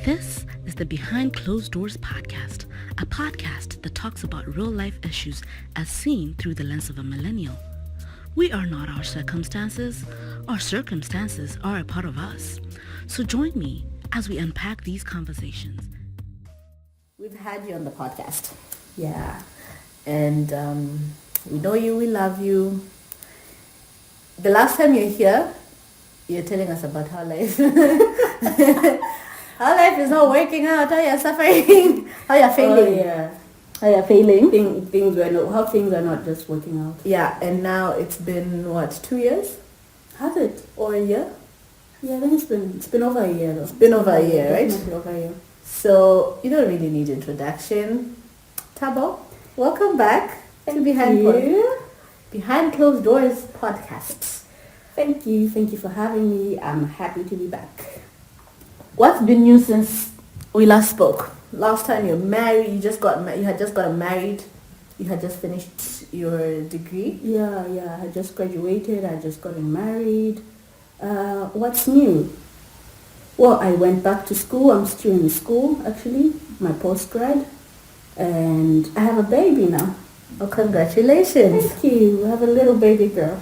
This is the Behind Closed Doors podcast, a podcast that talks about real-life issues as seen through the lens of a millennial. We are not our circumstances are a part of us. So join me as we unpack these conversations. We've had you on the podcast. Yeah. And we know you, we love you. The last time you're here, you're telling us about how life how life is not working out, how you're suffering, how you're failing. Oh, yeah. How you're failing. How things are not just working out. Yeah, and now it's been, 2 years? Has it? Or a year? Yeah, I think it's been over a year though. It's been over a year, right? Definitely over a year. So you don't really need introduction. Tabo, welcome back to Behind Closed Doors podcasts. Thank you for having me. I'm happy to be back. What's been new since we last spoke? Last time you're married, you had just gotten married, you had just finished your degree. Yeah, I had just graduated, I just gotten married. What's new? Well, I went back to school. I'm still in school, actually, my postgrad, and I have a baby now. Oh, congratulations. Thank you. I have a little baby girl.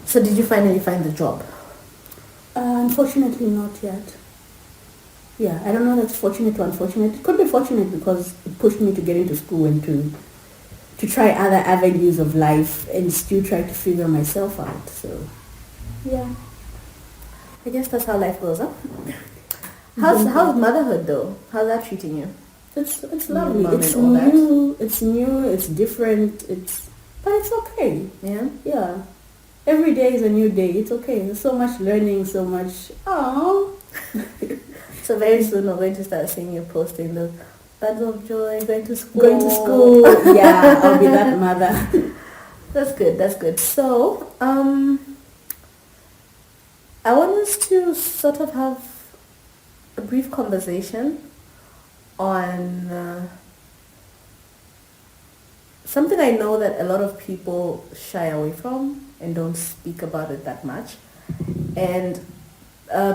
So did you finally find the job? Unfortunately, not yet. Yeah, I don't know if that's fortunate or unfortunate. It could be fortunate because it pushed me to get into school and to try other avenues of life and still try to figure myself out. So, yeah. I guess that's how life goes, huh? How's motherhood though? How's that treating you? It's lovely. It's new. It's new. It's different. But it's okay. Yeah. Yeah. Every day is a new day. It's okay. There's so much learning. So much. Oh. So very soon we're going to start seeing you posting the buds of joy, going to school. Yeah, I'll be that mother. That's good. So, I want us to sort of have a brief conversation on something I know that a lot of people shy away from and don't speak about it that much. And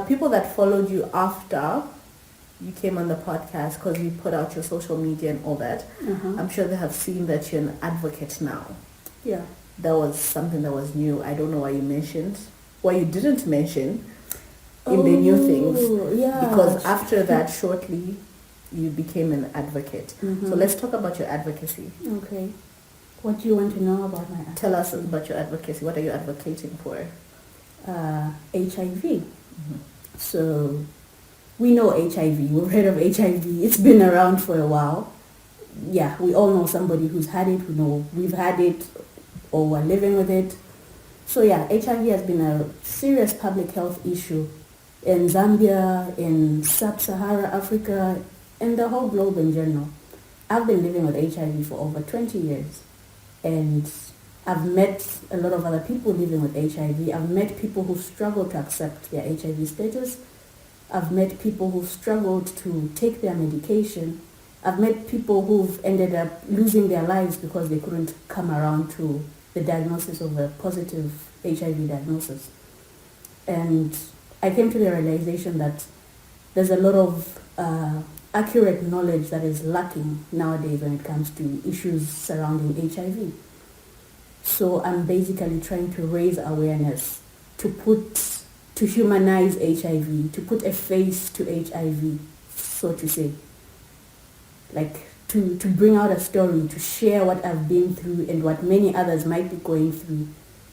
people that followed you after you came on the podcast, because you put out your social media and all that, I'm sure they have seen that you're an advocate now. Yeah. That was something that was new. I don't know why you didn't mention in the new things. Yeah. Because after that, shortly, you became an advocate. So let's talk about your advocacy. Okay. What do you want to know about my advocacy? Tell us about your advocacy. What are you advocating for? HIV. So we know HIV. We've heard of HIV. It's been around for a while. Yeah, we all know somebody who's had it. We know we've had it or we're living with it. So yeah, HIV has been a serious public health issue in Zambia, in sub-Saharan Africa, and the whole globe in general. I've been living with HIV for over 20 years, and I've met a lot of other people living with HIV. I've met people who struggle to accept their HIV status. I've met people who've struggled to take their medication. I've met people who've ended up losing their lives because they couldn't come around to the diagnosis of a positive HIV diagnosis. And I came to the realization that there's a lot of accurate knowledge that is lacking nowadays when it comes to issues surrounding HIV. So I'm basically trying to raise awareness, to humanize HIV, to put a face to HIV, so to say. Like to bring out a story, to share what I've been through and what many others might be going through,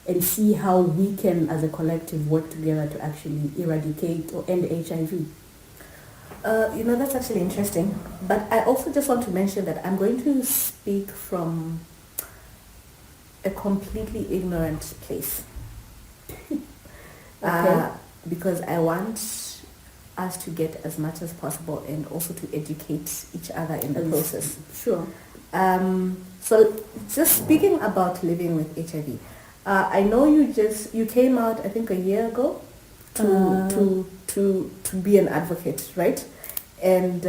and see how we can, as a collective, work together to actually eradicate or end HIV. That's actually interesting. But I also just want to mention that I'm going to speak from a completely ignorant place. Okay. Because I want us to get as much as possible and also to educate each other in the process. Sure. So just speaking about living with HIV, I know you came out, I think, a year ago to be an advocate, right? And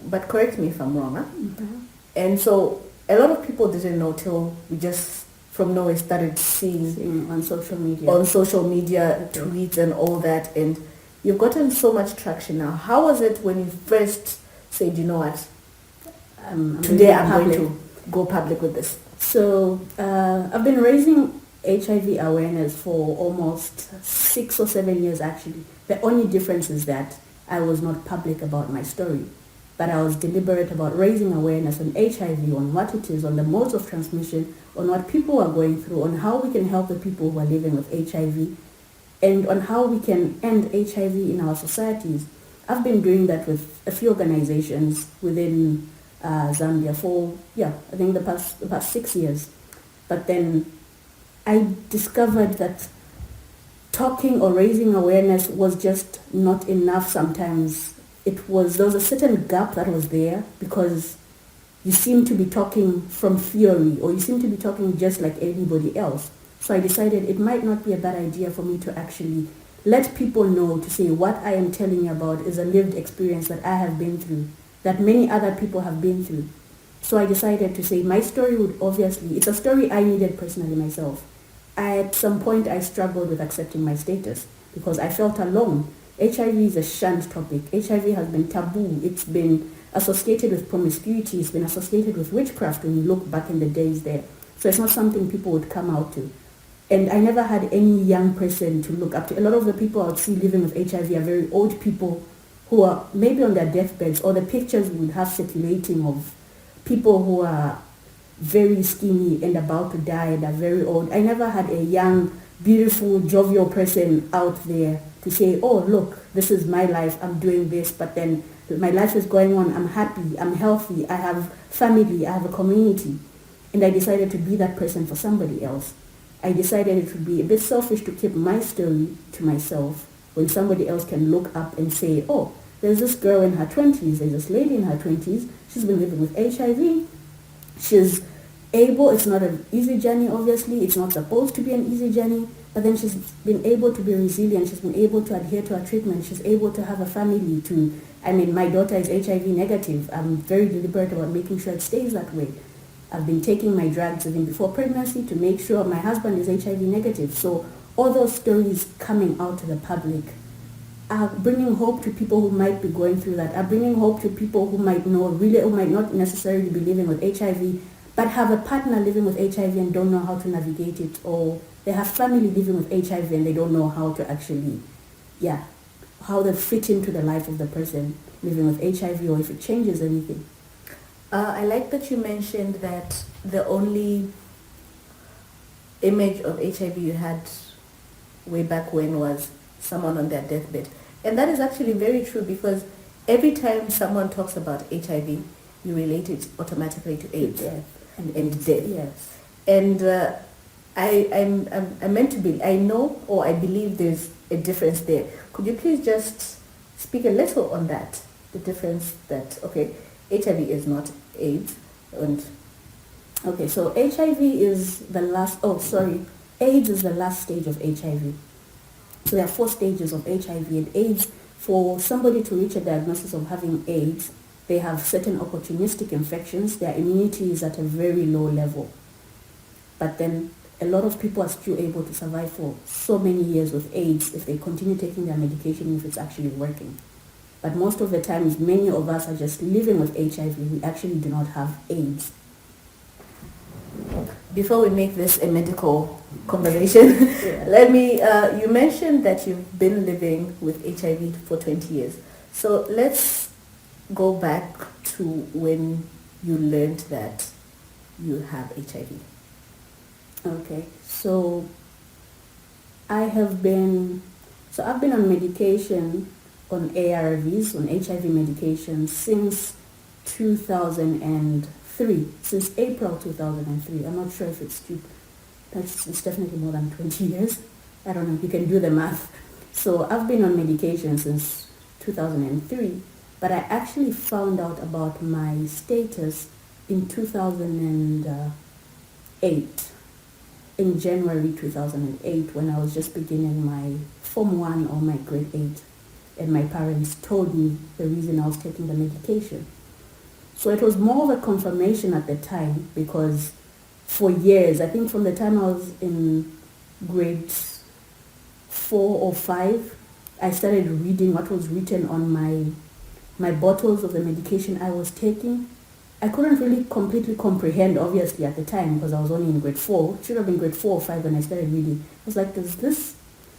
but correct me if I'm wrong, huh? And so a lot of people didn't know till we just from nowhere started seeing on social media tweets and all that, and You've gotten so much traction now. How was it when you first said, you know what, today I'm going to go public with this? So I've been raising HIV awareness for almost 6 or 7 years actually. The only difference is that I was not public about my story, but I was deliberate about raising awareness on HIV, on what it is, on the modes of transmission, on what people are going through, on how we can help the people who are living with HIV, and on how we can end HIV in our societies. I've been doing that with a few organizations within Zambia for, I think the past 6 years. But then I discovered that talking or raising awareness was just not enough sometimes. There was a certain gap that was there because you seem to be talking from theory, or you seem to be talking just like anybody else. So I decided it might not be a bad idea for me to actually let people know, to say what I am telling you about is a lived experience that I have been through, that many other people have been through. So I decided to say my story would obviously, it's a story I needed personally myself. At some point I struggled with accepting my status because I felt alone. HIV is a shunned topic. HIV has been taboo. It's been associated with promiscuity. It's been associated with witchcraft when you look back in the days there. So it's not something people would come out to. And I never had any young person to look up to. A lot of the people I would see living with HIV are very old people who are maybe on their deathbeds, or the pictures we would have circulating of people who are very skinny and about to die and are very old. I never had a young, beautiful, jovial person out there to say, oh, look, this is my life, I'm doing this, but then my life is going on, I'm happy, I'm healthy, I have family, I have a community. And I decided to be that person for somebody else. I decided it would be a bit selfish to keep my story to myself when somebody else can look up and say, oh, there's this girl in her 20s, there's this lady in her 20s, she's been living with HIV, she's able, it's not an easy journey obviously, it's not supposed to be an easy journey, but then she's been able to be resilient, she's been able to adhere to her treatment, she's able to have a family to, my daughter is HIV negative, I'm very deliberate about making sure it stays that way. I've been taking my drugs even before pregnancy to make sure my husband is HIV negative. So all those stories coming out to the public are bringing hope to people who might be going through that, are bringing hope to people who might not necessarily be living with HIV, but have a partner living with HIV and don't know how to navigate it, or they have family living with HIV and they don't know how to actually, how they fit into the life of the person living with HIV, or if it changes anything. I like that you mentioned that the only image of HIV you had way back when was someone on their deathbed. And that is actually very true, because every time someone talks about HIV, you relate it automatically to AIDS and death. Yes. And I meant to be, I know, or I believe there's a difference there. Could you please just speak a little on that? The difference that, HIV is not AIDS, and okay, so HIV is the last, AIDS is the last stage of HIV. So there are 4 stages of HIV, and AIDS, for somebody to reach a diagnosis of having AIDS, they have certain opportunistic infections, their immunity is at a very low level. But then a lot of people are still able to survive for so many years with AIDS if they continue taking their medication, if it's actually working. But most of the times, many of us are just living with HIV. We actually do not have AIDS. Before we make this a medical conversation, let me, you mentioned that you've been living with HIV for 20 years. So let's go back to when you learned that you have HIV. Okay, so I've been on medication, on ARVs, on HIV medication since 2003, since April 2003. I'm not sure if it's definitely more than 20 years. I don't know, you can do the math. So I've been on medication since 2003, but I actually found out about my status in 2008, in January 2008, when I was just beginning my Form 1 or my grade 8. And my parents told me the reason I was taking the medication. So it was more of a confirmation at the time, because for years, I think from the time I was in grade 4 or 5, I started reading what was written on my bottles of the medication I was taking. I couldn't really completely comprehend, obviously, at the time, because I was only in grade 4. It should have been grade 4 or 5 when I started reading. I was like, is this...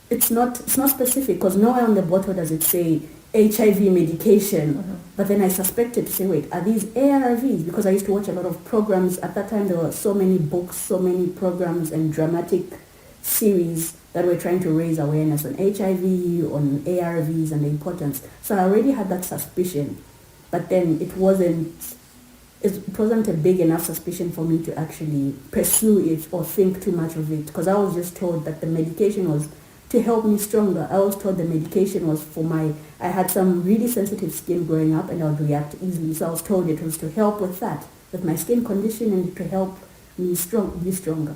It's not specific, because nowhere on the bottle does it say HIV medication. But then I suspected to say, wait, are these ARVs? Because I used to watch a lot of programs. At that time, there were so many books, so many programs and dramatic series that were trying to raise awareness on HIV, on ARVs and the importance. So I already had that suspicion. But then it wasn't a big enough suspicion for me to actually pursue it or think too much of it, because I was just told that the medication was to help me stronger. I was told the medication was I had some really sensitive skin growing up and I would react easily, so I was told it was to help with that, with my skin condition, and to help me be stronger.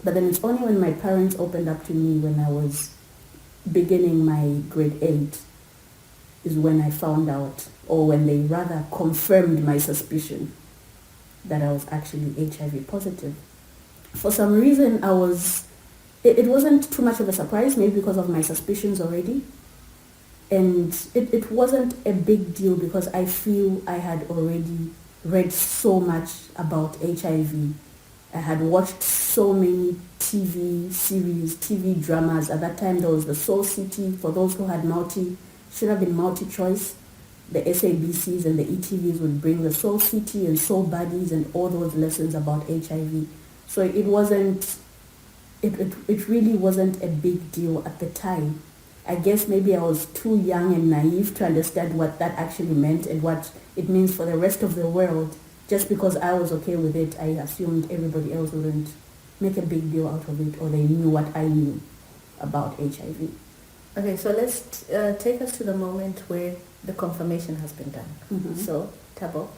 But then it's only when my parents opened up to me when I was beginning my grade 8 is when I found out, or when they rather confirmed my suspicion that I was actually HIV positive. For some reason, it wasn't too much of a surprise, maybe because of my suspicions already. And it wasn't a big deal because I feel I had already read so much about HIV. I had watched so many TV series, TV dramas. At that time, there was the Soul City. For those who had should have been multi-choice. The SABCs and the ETVs would bring the Soul City and Soul Buddies and all those lessons about HIV. So it really wasn't a big deal at the time. I guess maybe I was too young and naive to understand what that actually meant and what it means for the rest of the world. Just because I was okay with it, I assumed everybody else wouldn't make a big deal out of it, or they knew what I knew about HIV. Okay, so let's take us to the moment where the confirmation has been done. Mm-hmm. So, Tabo,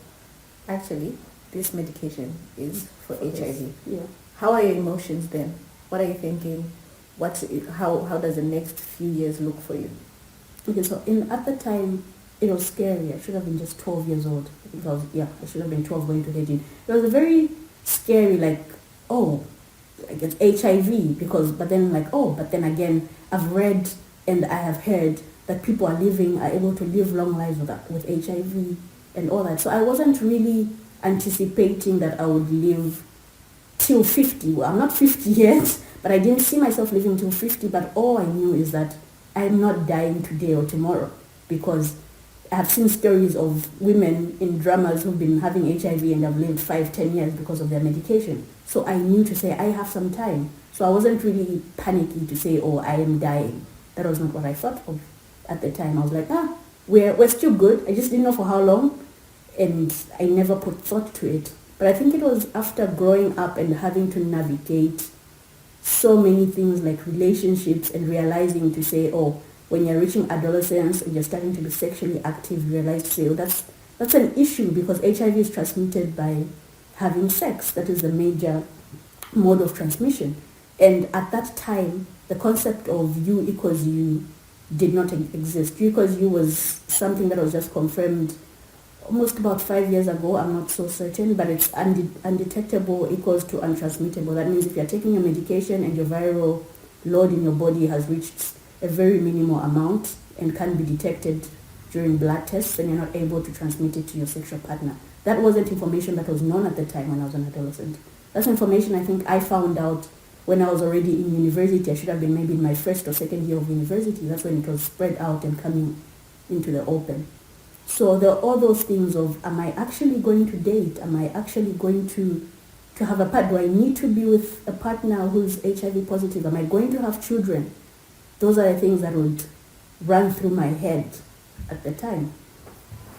actually, this medication is for HIV. Yeah. How are your emotions then? What are you thinking? How does the next few years look for you? Okay, so at the time, it was scary. I should have been just 12 years old. I should have been 12 going to 13. It was a very scary, like it's HIV, but then again, I've read and I have heard that people are able to live long lives with HIV and all that. So I wasn't really anticipating that I would live till 50. Well, I'm not 50 yet, but I didn't see myself living till 50. But all I knew is that I'm not dying today or tomorrow, because I have seen stories of women in dramas who've been having HIV and have lived 5-10 years because of their medication. So I knew to say I have some time. So I wasn't really panicky to say, I am dying. That was not what I thought of at the time. I was like, we're still good. I just didn't know for how long, and I never put thought to it. But I think it was after growing up and having to navigate so many things like relationships and realizing to say, when you're reaching adolescence and you're starting to be sexually active, you realize to say, that's an issue, because HIV is transmitted by having sex. That is the major mode of transmission. And at that time, the concept of you equals you did not exist. You equals you was something that was just confirmed almost about 5 years ago. I'm not so certain, but it's undetectable equals to untransmittable. That means if you're taking a medication and your viral load in your body has reached a very minimal amount and can be detected during blood tests, then you're not able to transmit it to your sexual partner. That wasn't information that was known at the time when I was an adolescent. That's information I think I found out when I was already in university. I should have been maybe in my first or second year of university. That's when it was spread out and coming into the open. So there are all those things of, am I actually going to date? Am I actually going to have a partner? Do I need to be with a partner who's HIV positive? Am I going to have children? Those are the things that would run through my head at the time.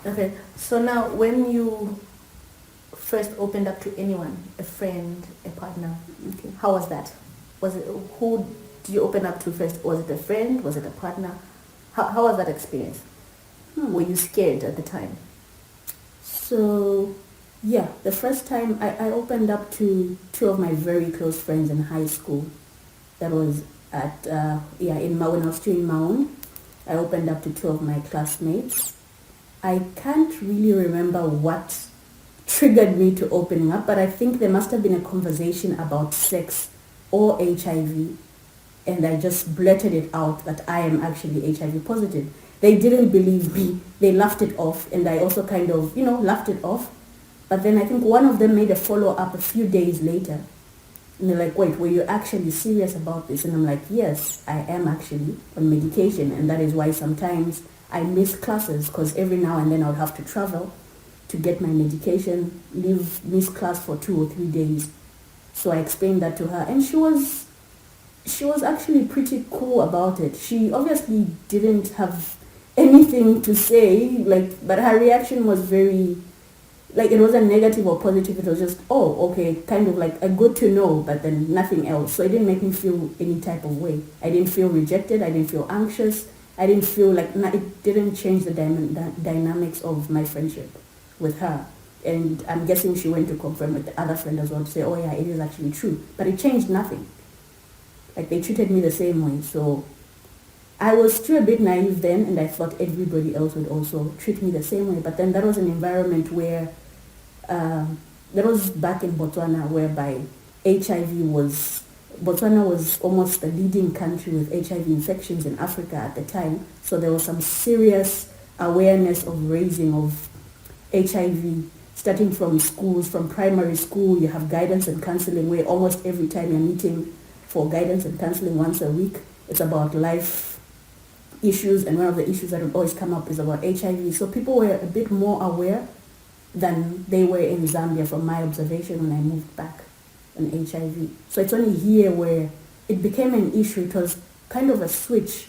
Okay, so now when you first opened up to anyone, a friend, a partner, how was that? Who did you open up to first? Was it a friend? Was it a partner? How was that experience? Were you scared at the time? So, the first time I opened up to two of my very close friends in high school. That was when I was still in Maun. I opened up to two of my classmates. I can't really remember what triggered me to opening up, but I think there must have been a conversation about sex or HIV and I just blurted it out that I am actually HIV positive. They didn't believe me. They laughed it off, and I also kind of, laughed it off. But then I think one of them made a follow-up a few days later. And they're like, wait, were you actually serious about this? And I'm like, yes, I am actually on medication. And that is why sometimes I miss classes, because every now and then I would have to travel to get my medication, miss class for 2 or 3 days. So I explained that to her, and she was actually pretty cool about it. She obviously didn't have anything to say, but her reaction was very, it wasn't negative or positive. It was just, oh, okay, kind of like a good to know, but then nothing else. So it didn't make me feel any type of way. I didn't feel rejected. I didn't feel anxious. I didn't feel it didn't change the dynamics of my friendship with her. And I'm guessing she went to confirm with the other friend as well to say, oh yeah, it is actually true. But it changed nothing. They treated me the same way. So I was still a bit naive then, and I thought everybody else would also treat me the same way. But then that was an environment where, that was back in Botswana, whereby Botswana was almost the leading country with HIV infections in Africa at the time. So there was some serious awareness of raising of HIV, starting from schools, from primary school. You have guidance and counseling where almost every time you're meeting for guidance and counseling once a week, it's about life issues, and one of the issues that would always come up is about HIV. So people were a bit more aware than they were in Zambia from my observation when I moved back on HIV. So it's only here where it became an issue. It was kind of a switch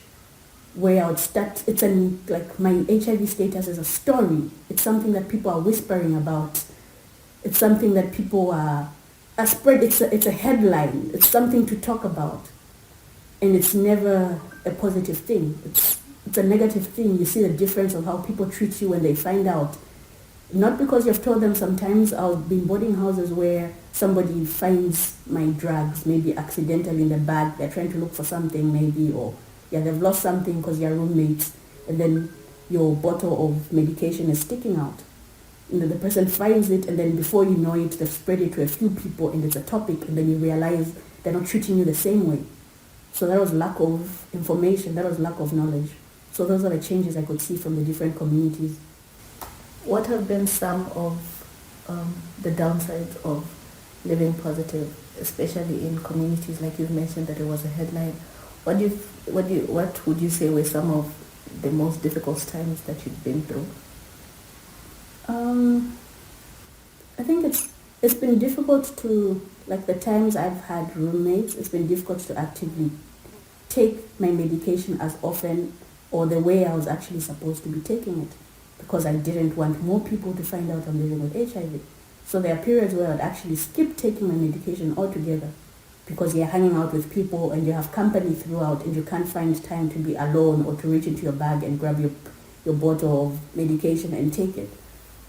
where I would start, my HIV status is a story. It's something that people are whispering about. It's something that people are spread. It's a headline. It's something to talk about. And it's never a positive thing. It's a negative thing. You see the difference of how people treat you when they find out. Not because you've told them. Sometimes I'll be in boarding houses where somebody finds my drugs, maybe accidentally in the bag. They're trying to look for something maybe, or they've lost something because you're roommates, and then your bottle of medication is sticking out. The person finds it, and then before you know it, they've spread it to a few people, and it's a topic, and then you realize they're not treating you the same way. So that was lack of information, that was lack of knowledge. So those are the changes I could see from the different communities. What have been some of the downsides of living positive, especially in communities like you've mentioned that it was a headline? What would you say were some of the most difficult times that you've been through? I think it's been difficult to, the times I've had roommates, it's been difficult to actively take my medication as often or the way I was actually supposed to be taking it, because I didn't want more people to find out I'm living with HIV. So there are periods where I'd actually skip taking my medication altogether, because you're hanging out with people and you have company throughout, and you can't find time to be alone or to reach into your bag and grab your bottle of medication and take it.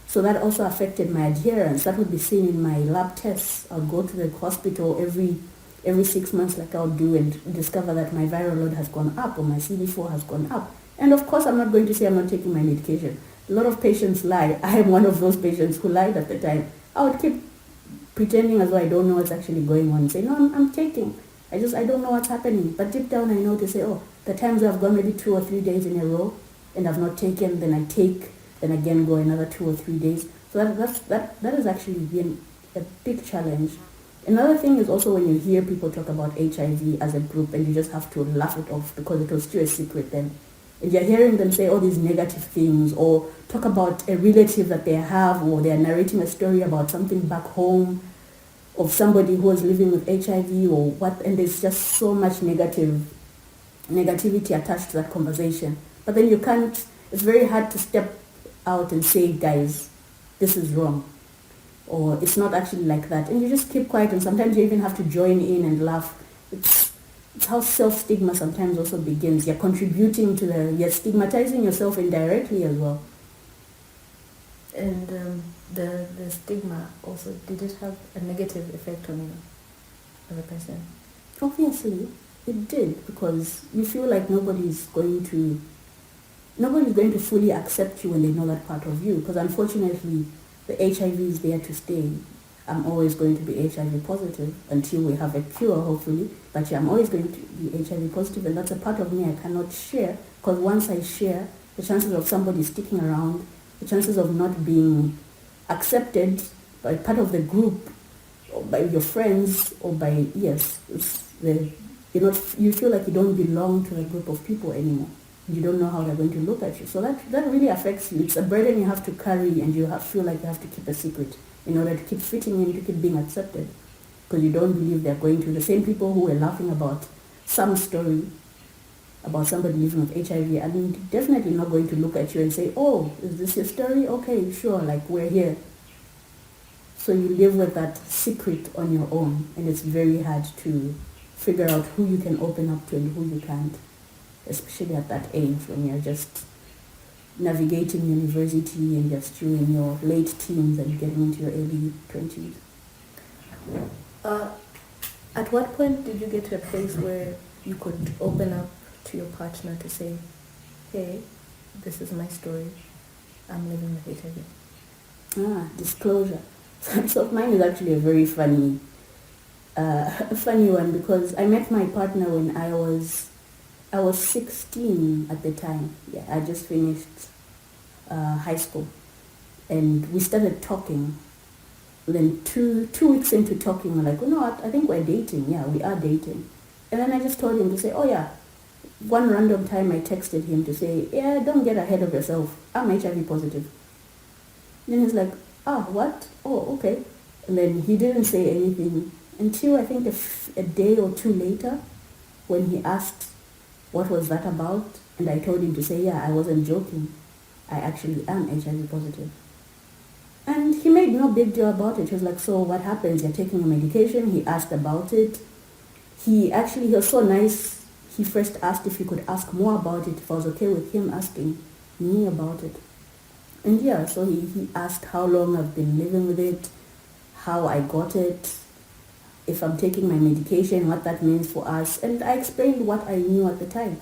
So that also affected my adherence. That would be seen in my lab tests. I'll go to the hospital every 6 months like I'll do, and discover that my viral load has gone up or my CD4 has gone up. And of course, I'm not going to say I'm not taking my medication. A lot of patients lie. I am one of those patients who lied at the time. I would keep pretending as though I don't know what's actually going on. Say, no, I'm taking. I don't know what's happening. But deep down I know to say, the times I've gone maybe 2 or 3 days in a row and I've not taken, then I take, then again go another 2 or 3 days. So that has actually been a big challenge. Another thing is also when you hear people talk about HIV as a group, and you just have to laugh it off because it was still a secret then. And you're hearing them say all these negative things, or talk about a relative that they have, or they're narrating a story about something back home of somebody who was living with HIV or what, and there's just so much negativity attached to that conversation. But then it's very hard to step out and say, guys, this is wrong, or it's not actually like that. And you just keep quiet, and sometimes you even have to join in and laugh. It's how self-stigma sometimes also begins. You're contributing to you're stigmatizing yourself indirectly as well. And the stigma also, did it have a negative effect on you as a person? Obviously, it did, because you feel like nobody's going to fully accept you when they know that part of you, because unfortunately, the HIV is there to stay. I'm always going to be HIV positive until we have a cure, hopefully. But yeah, I'm always going to be HIV positive, and that's a part of me I cannot share, because once I share, the chances of somebody sticking around, the chances of not being accepted by part of the group, or by your friends, or by, yes, it's the, you feel like you don't belong to a group of people anymore. You don't know how they're going to look at you. So that really affects you. It's a burden you have to carry, and feel like you have to keep a secret in order to keep fitting in, to keep being accepted. Because you don't believe they're going to. The same people who were laughing about some story about somebody living with HIV are definitely not going to look at you and say, oh, is this your story? Okay, sure, like we're here. So you live with that secret on your own, and it's very hard to figure out who you can open up to and who you can't, especially at that age when you're just navigating university and just you in your late teens and getting into your early 20s. At what point did you get to a place where you could open up to your partner to say, hey, this is my story, I'm living with HIV? Disclosure. So mine is actually a very funny one, because I met my partner when I was 16 at the time. Yeah, I just finished high school, and we started talking. Then two weeks into talking, we're like, you know what, I think we're dating. Yeah, we are dating. And then I just told him to say, oh yeah, one random time I texted him to say, yeah, don't get ahead of yourself, I'm HIV positive. Then he's like, what? Oh, okay. And then he didn't say anything until I think a day or two later, when he asked what was that about, and I told him to say, yeah, I wasn't joking, I actually am HIV positive. And he made no big deal about it. He was like, so what happens? You're taking your medication? He asked about it. He was so nice. He first asked if he could ask more about it, if I was okay with him asking me about it. And yeah, so he asked how long I've been living with it, how I got it, if I'm taking my medication, what that means for us. And I explained what I knew at the time.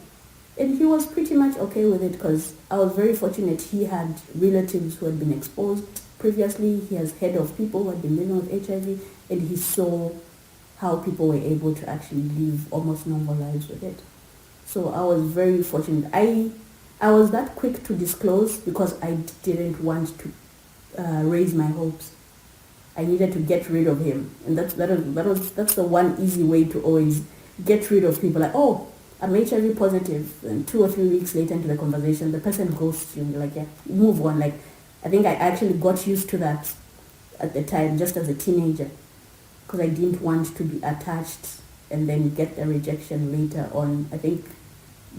And he was pretty much okay with it, because I was very fortunate. He had relatives who had been exposed previously. He has heard of people who had been living with HIV, and he saw how people were able to actually live almost normal lives with it. So I was very fortunate. I was that quick to disclose because I didn't want to raise my hopes. I needed to get rid of him, and that's the one easy way to always get rid of people. Like, oh, I'm HIV positive, and 2 or 3 weeks later into the conversation, the person ghosts you, and you're like, yeah, move on. Like, I think I actually got used to that at the time, just as a teenager, because I didn't want to be attached and then get the rejection later on. I think,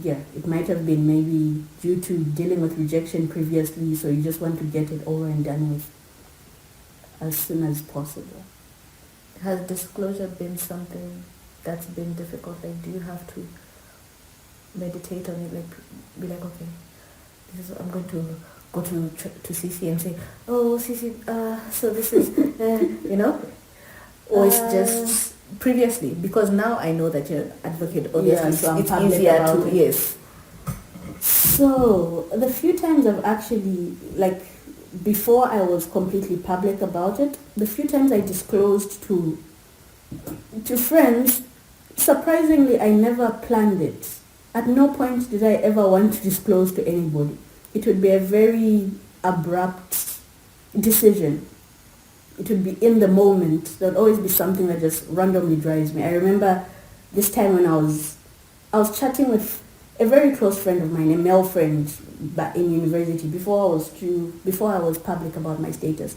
yeah, it might have been maybe due to dealing with rejection previously, so you just want to get it over and done with as soon as possible. Has disclosure been something that's been difficult? Like, do you have to meditate on it, like be like, okay, this is, I'm going to go to Cici and say, oh, Cici, so this is, or it's just previously, because now I know that you're an advocate, obviously, so it's easier to, yes. So the few times I've actually, like, before I was completely public about it, the few times I disclosed to friends, surprisingly, I never planned it. At no point did I ever want to disclose to anybody. It would be a very abrupt decision. It would be in the moment. There would always be something that just randomly drives me. I remember this time when I was chatting with a very close friend of mine, a male friend, back in university, before I was public about my status.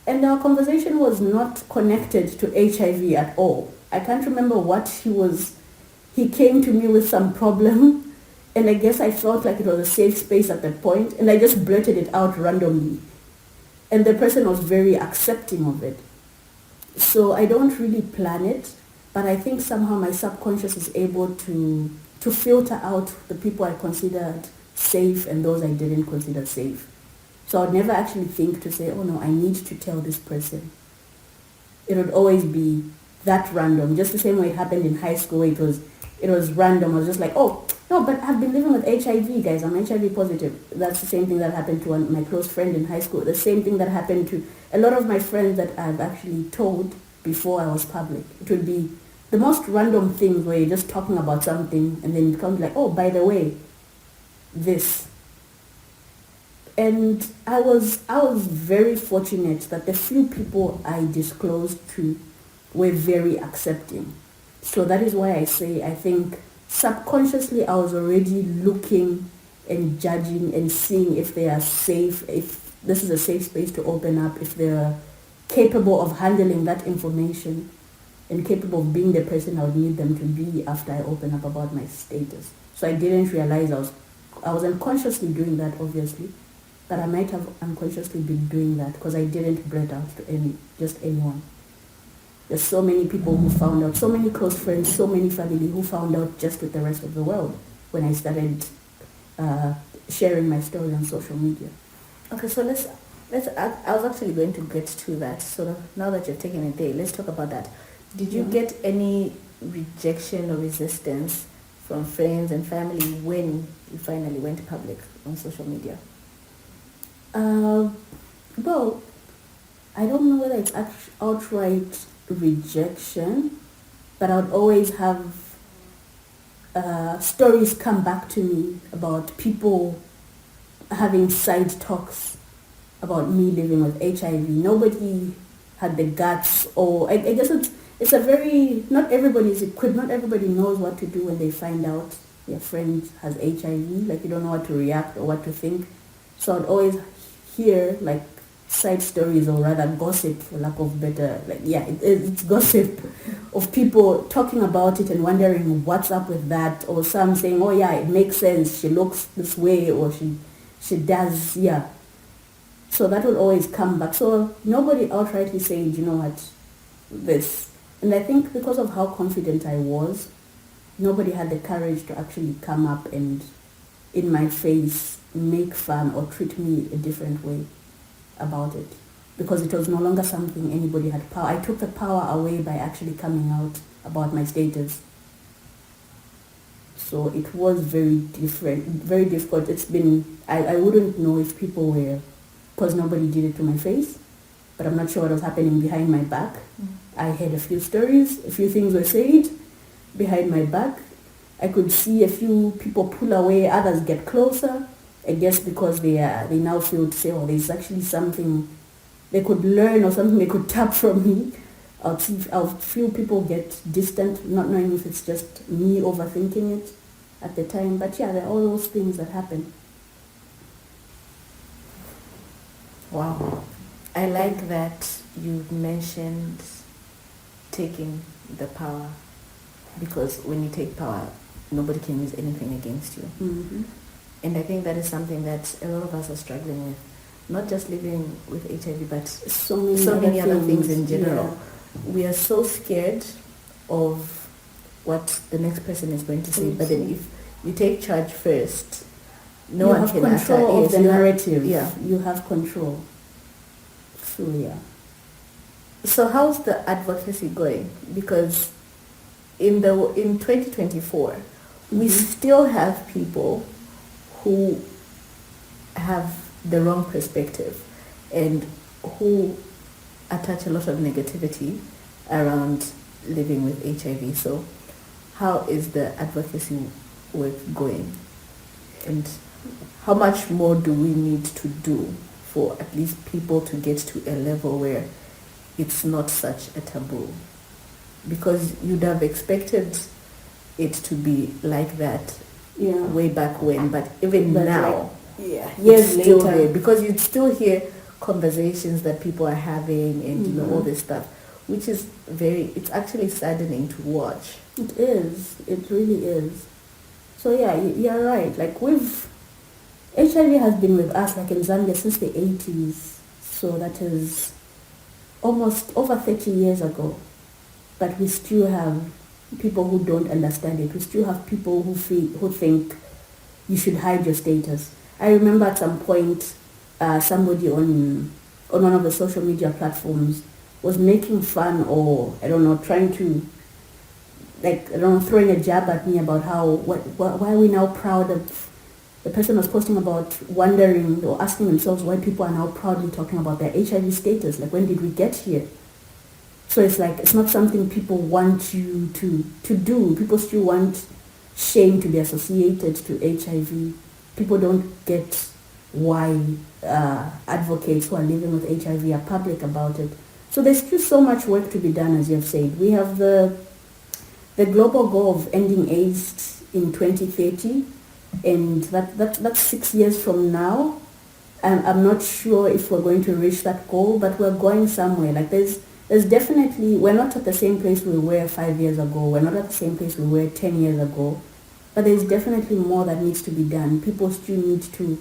And our conversation was not connected to HIV at all. I can't remember what he came to me with some problem, and I guess I felt like it was a safe space at that point, and I just blurted it out randomly. And the person was very accepting of it. So I don't really plan it, but I think somehow my subconscious is able to filter out the people I considered safe and those I didn't consider safe. So I'd never actually think to say, oh no, I need to tell this person. It would always be that random, just the same way it happened in high school. It was random. I was just like, oh, No, but I've been living with HIV, guys. I'm HIV positive. That's the same thing that happened to my close friend in high school. The same thing that happened to a lot of my friends that I've actually told before I was public. It would be the most random things where you're just talking about something and then it comes like, oh, by the way, this. And I was very fortunate that the few people I disclosed to were very accepting. So that is why I say I think subconsciously I was already looking and judging and seeing if they are safe, if this is a safe space to open up, if they're capable of handling that information and capable of being the person I would need them to be after I open up about my status. So I didn't realize I was unconsciously doing that, obviously, but I might have unconsciously been doing that because I didn't blurt out to anyone. There's so many people who found out, so many close friends, so many family who found out just with the rest of the world when I started sharing my story on social media. Okay, so I was actually going to get to that. So now that you've taken it there, let's talk about that. Did you get any rejection or resistance from friends and family when you finally went public on social media? Well, I don't know whether it's outright rejection, but I would always have stories come back to me about people having side talks about me living with HIV. Nobody had the guts, or I guess it's a very, not everybody is equipped, not everybody knows what to do when they find out their friend has HIV, like you don't know what to react or what to think. So I'd always hear like side stories, or rather gossip for lack of better, it's gossip of people talking about it and wondering what's up with that, or some saying, oh yeah, it makes sense, she looks this way, or she does, yeah. So that will always come back. So nobody outrightly said, you know what, this. And I think because of how confident I was, nobody had the courage to actually come up and in my face make fun or treat me a different way about it, because it was no longer something anybody had power. I took the power away by actually coming out about my status. So it was very difficult. It's been, I wouldn't know if people were, because nobody did it to my face, but I'm not sure what was happening behind my back. I heard a few stories, a few things were said behind my back. I could see a few people pull away, others get closer. I guess because they now feel to say, oh, there's actually something they could learn or something they could tap from me. I'll feel people get distant, not knowing if it's just me overthinking it at the time. But yeah, there are all those things that happen. Wow. I like that you mentioned taking the power, because when you take power, nobody can use anything against you. Mm-hmm. And I think that is something that a lot of us are struggling with, not just living with HIV, but so many other things in general. Yeah. We are so scared of what the next person is going to say, but then if you take charge first, no one can control of the narrative. Yeah, you have control. So yeah. So how's the advocacy going? Because in 2024, we still have people who have the wrong perspective and who attach a lot of negativity around living with HIV. So how is the advocacy work going? And how much more do we need to do for at least people to get to a level where it's not such a taboo? Because you'd have expected it to be like that way back when, but even now, years still later, there, because you'd still hear conversations that people are having and all this stuff, which is it's actually saddening to watch. It is. It really is. So yeah, you're right. Like HIV has been with us, like in Zambia, since the 80s. So that is almost over 30 years ago. But we still have people who don't understand it. We still have people who think you should hide your status. I remember at some point somebody on one of the social media platforms was making fun, or I don't know, trying to like, I don't know, throwing a jab at me about why are we now proud of, the person was posting about wondering or asking themselves why people are now proudly talking about their HIV status, like when did we get here? So it's like, it's not something people want you to do. People still want shame to be associated to HIV. People don't get why advocates who are living with HIV are public about it. So there's still so much work to be done, as you have said. We have the global goal of ending AIDS in 2030, and that's 6 years from now. I'm not sure if we're going to reach that goal, but we're going somewhere. Like there's definitely, we're not at the same place we were 5 years ago. We're not at the same place we were 10 years ago. But there's definitely more that needs to be done. People still need to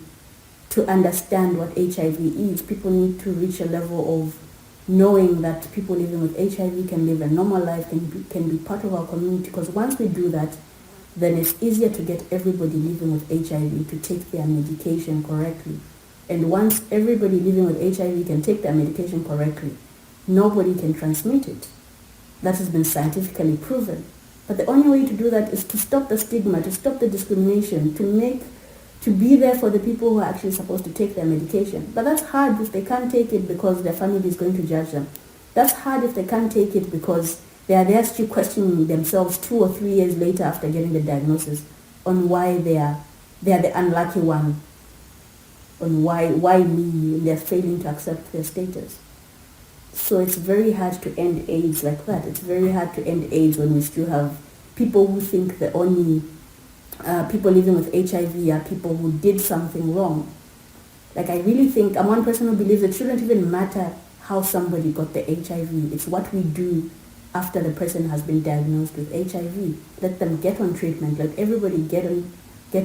understand what HIV is. People need to reach a level of knowing that people living with HIV can live a normal life, can be part of our community. Because once we do that, then it's easier to get everybody living with HIV to take their medication correctly. And once everybody living with HIV can take their medication correctly, nobody can transmit it. That has been scientifically proven. But the only way to do that is to stop the stigma, to stop the discrimination, to be there for the people who are actually supposed to take their medication. But that's hard if they can't take it because their family is going to judge them. That's hard if they can't take it because they are there still questioning themselves 2 or 3 years later after getting the diagnosis on why they are the unlucky one, on why me, they're failing to accept their status. So it's very hard to end AIDS like that. It's very hard to end AIDS when we still have people who think the only people living with HIV are people who did something wrong. Like, I really think, I'm one person who believes it shouldn't even matter how somebody got the HIV. It's what we do after the person has been diagnosed with HIV. Let them get on treatment. Let everybody get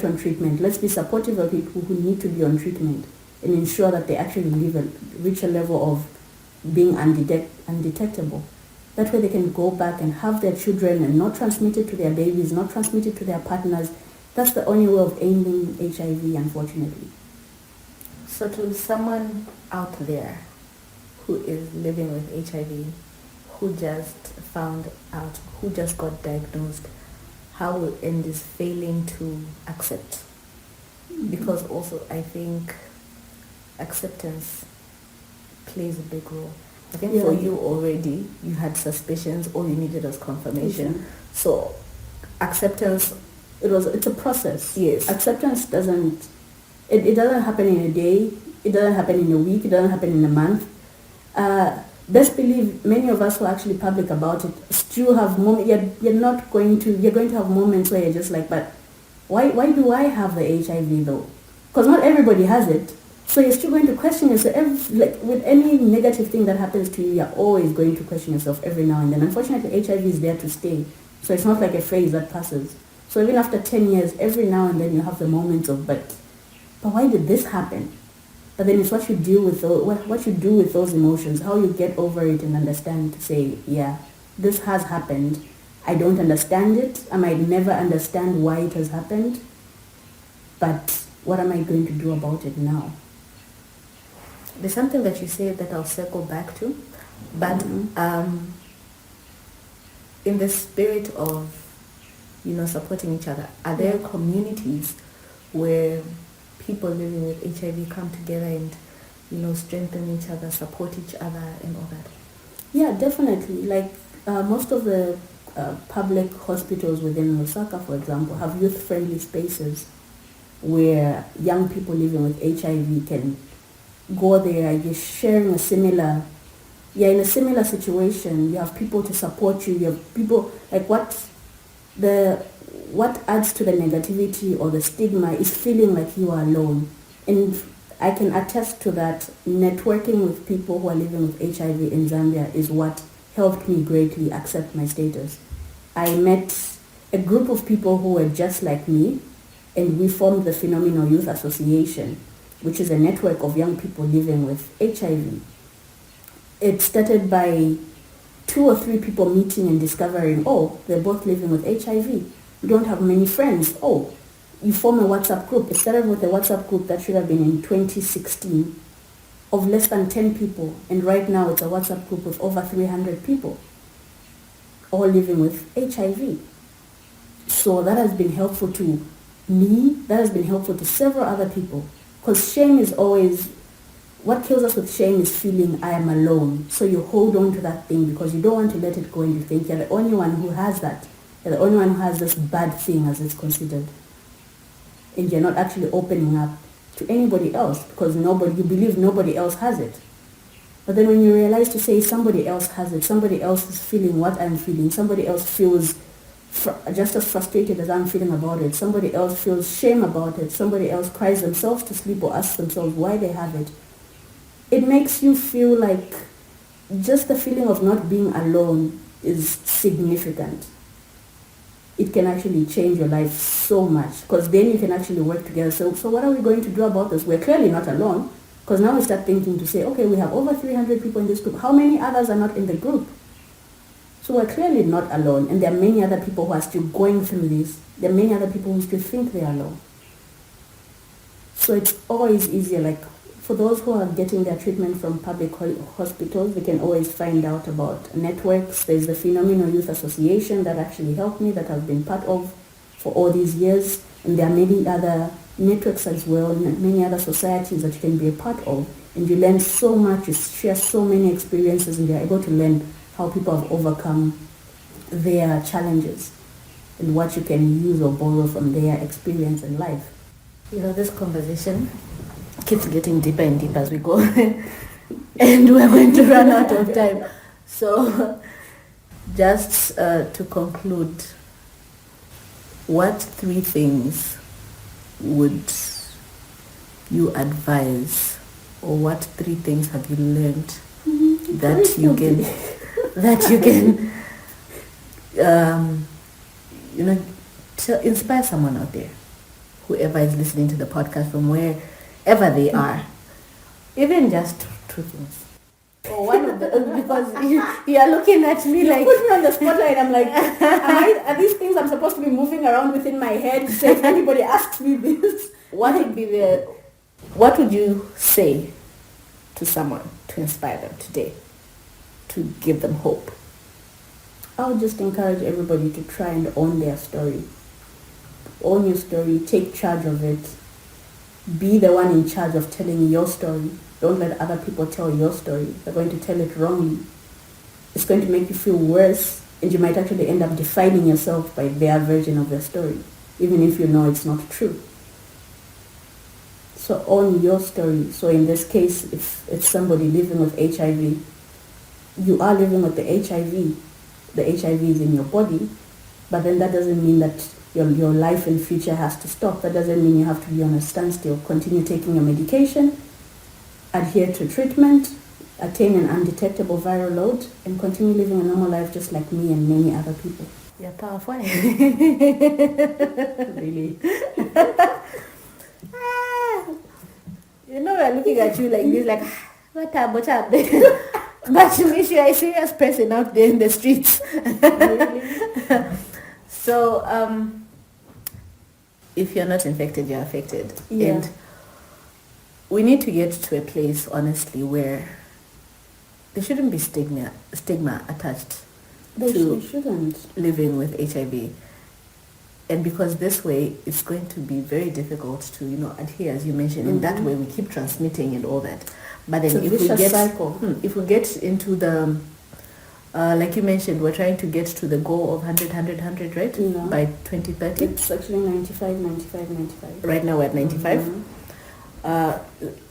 on treatment. Let's be supportive of people who need to be on treatment and ensure that they actually reach a level of being undetectable. That way they can go back and have their children and not transmit it to their babies, not transmit it to their partners. That's the only way of ending HIV, unfortunately. So to someone out there who is living with HIV, who just found out, who just got diagnosed, how will end is failing to accept? Because also I think acceptance plays a big role. I think for you already, you had suspicions, all you needed was confirmation. Mm-hmm. So acceptance, it's a process. Yes. Acceptance doesn't happen in a day, it doesn't happen in a week, it doesn't happen in a month. Best believe many of us who are actually public about it still have moments, you're going to have moments where you're just like, but why do I have the HIV though? Because not everybody has it. So you're still going to question yourself. Like with any negative thing that happens to you, you're always going to question yourself every now and then. Unfortunately, HIV is there to stay. So it's not like a phase that passes. So even after 10 years, every now and then you have the moments of, but why did this happen? But then it's what you do with those emotions, how you get over it and understand to say, yeah, this has happened. I don't understand it. I might never understand why it has happened. But what am I going to do about it now? There's something that you said that I'll circle back to, but in the spirit of, supporting each other, are there communities where people living with HIV come together and, strengthen each other, support each other and all that? Yeah, definitely. Like most of the public hospitals within Lusaka, for example, have youth-friendly spaces where young people living with HIV can go there. You're sharing in a similar situation. You have people to support you. You have people, like what adds to the negativity or the stigma is feeling like you are alone. And I can attest to that. Networking with people who are living with HIV in Zambia is what helped me greatly accept my status. I met a group of people who were just like me, and we formed the Phenomenal Youth Association, which is a network of young people living with HIV. It started by 2 or 3 people meeting and discovering, oh, they're both living with HIV. We don't have many friends. Oh, you form a WhatsApp group. It started with a WhatsApp group that should have been in 2016 of less than 10 people. And right now it's a WhatsApp group with over 300 people, all living with HIV. So that has been helpful to me. That has been helpful to several other people. Because shame is always, what kills us with shame is feeling I am alone. So you hold on to that thing because you don't want to let it go, and you think you're the only one who has that. You're the only one who has this bad thing as it's considered. And you're not actually opening up to anybody else because you believe nobody else has it. But then when you realize to say somebody else has it, somebody else is feeling what I'm feeling, somebody else feels just as frustrated as I'm feeling about it, somebody else feels shame about it, somebody else cries themselves to sleep or asks themselves why they have it, it makes you feel like just the feeling of not being alone is significant. It can actually change your life so much because then you can actually work together. So what are we going to do about this? We're clearly not alone because now we start thinking to say, okay, we have over 300 people in this group. How many others are not in the group? So we're clearly not alone, and there are many other people who are still going through this. There are many other people who still think they are alone. So it's always easier, like for those who are getting their treatment from public hospitals, they can always find out about networks. There's the Phenomenal Youth Association that actually helped me, that I've been part of for all these years. And there are many other networks as well, many other societies that you can be a part of. And you learn so much, you share so many experiences, and you're able to learn how people have overcome their challenges and what you can use or borrow from their experience in life. You know, this conversation keeps getting deeper and deeper as we go. And we're going to run out of time. So just to conclude, what 3 things would you advise, or what 3 things have you learned that you can inspire someone out there, whoever is listening to the podcast from wherever they are, even just 2 things. Or one of the, because you are looking at me You like, put me on the spotlight. I'm like, are these things I'm supposed to be moving around within my head? So if anybody asks me this, what would you say to someone to inspire them today, to give them hope? I would just encourage everybody to try and own their story. Own your story, take charge of it. Be the one in charge of telling your story. Don't let other people tell your story. They're going to tell it wrongly. It's going to make you feel worse, and you might actually end up defining yourself by their version of their story, even if you know it's not true. So own your story. So in this case, if it's somebody living with HIV, you are living with the HIV. The HIV is in your body, but then that doesn't mean that your life and future has to stop. That doesn't mean you have to be on a standstill. Continue taking your medication, adhere to treatment, attain an undetectable viral load, and continue living a normal life just like me and many other people. You're powerful. Really. You know, we're looking at you like this, like, what up? But to me, you're a serious person out there in the streets. Really? So, if you're not infected, you're affected. Yeah. And we need to get to a place, honestly, where there shouldn't be stigma attached to shouldn't. living with HIV. And because this way, it's going to be very difficult to, adhere, as you mentioned. In that way, we keep transmitting and all that. But then if we get into the, like you mentioned, we're trying to get to the goal of 100, right? Yeah. By 2030. It's actually 95. Right now we're at 95.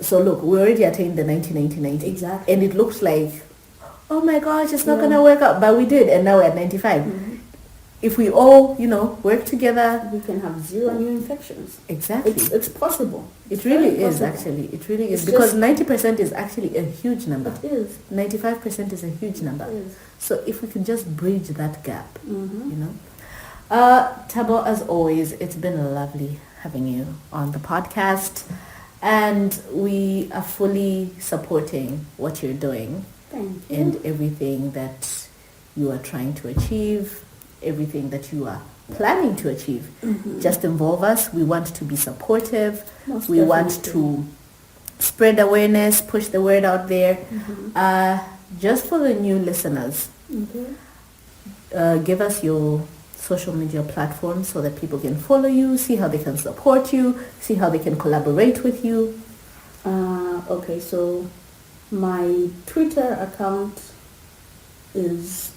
So look, we already attained the 90. Exactly. And it looks like, oh my gosh, it's not going to work out. But we did, and now we're at 95. If we all, work together, we can have 0 new infections. Exactly. It's possible. It really is, possible. actually. It really is. It's Because 90% is actually a huge number. It is. 95% is a huge number. It is. So if we could just bridge that gap, Tabo, as always, it's been lovely having you on the podcast. And we are fully supporting what you're doing. Thank you. And everything that you are trying to achieve, everything that you are planning to achieve. Just involve us. We want to be supportive. Most we want definitely. to spread awareness, push the word out there. Just for the new listeners, give us your social media platforms so that people can follow you, see how they can support you, see how they can collaborate with you? Okay, so my Twitter account is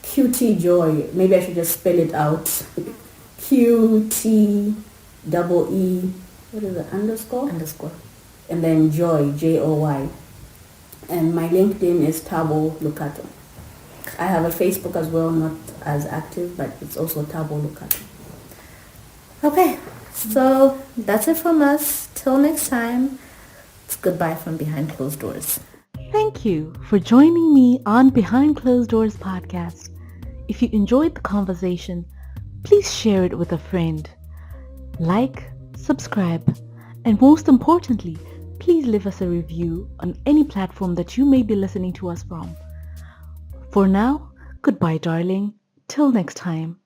QTJoy. Maybe I should just spell it out. QTEE. What is it? Underscore? Underscore. And then Joy, Joy. And my LinkedIn is Tabo Lukato. I have a Facebook as well, not as active, but it's also Tabo Lukato. Okay, so that's it from us. Till next time, it's goodbye from behind closed doors. Thank you for joining me on Behind Closed Doors podcast. If you enjoyed the conversation, please share it with a friend. Like, subscribe, and most importantly, please leave us a review on any platform that you may be listening to us from. For now, goodbye, darling. Till next time.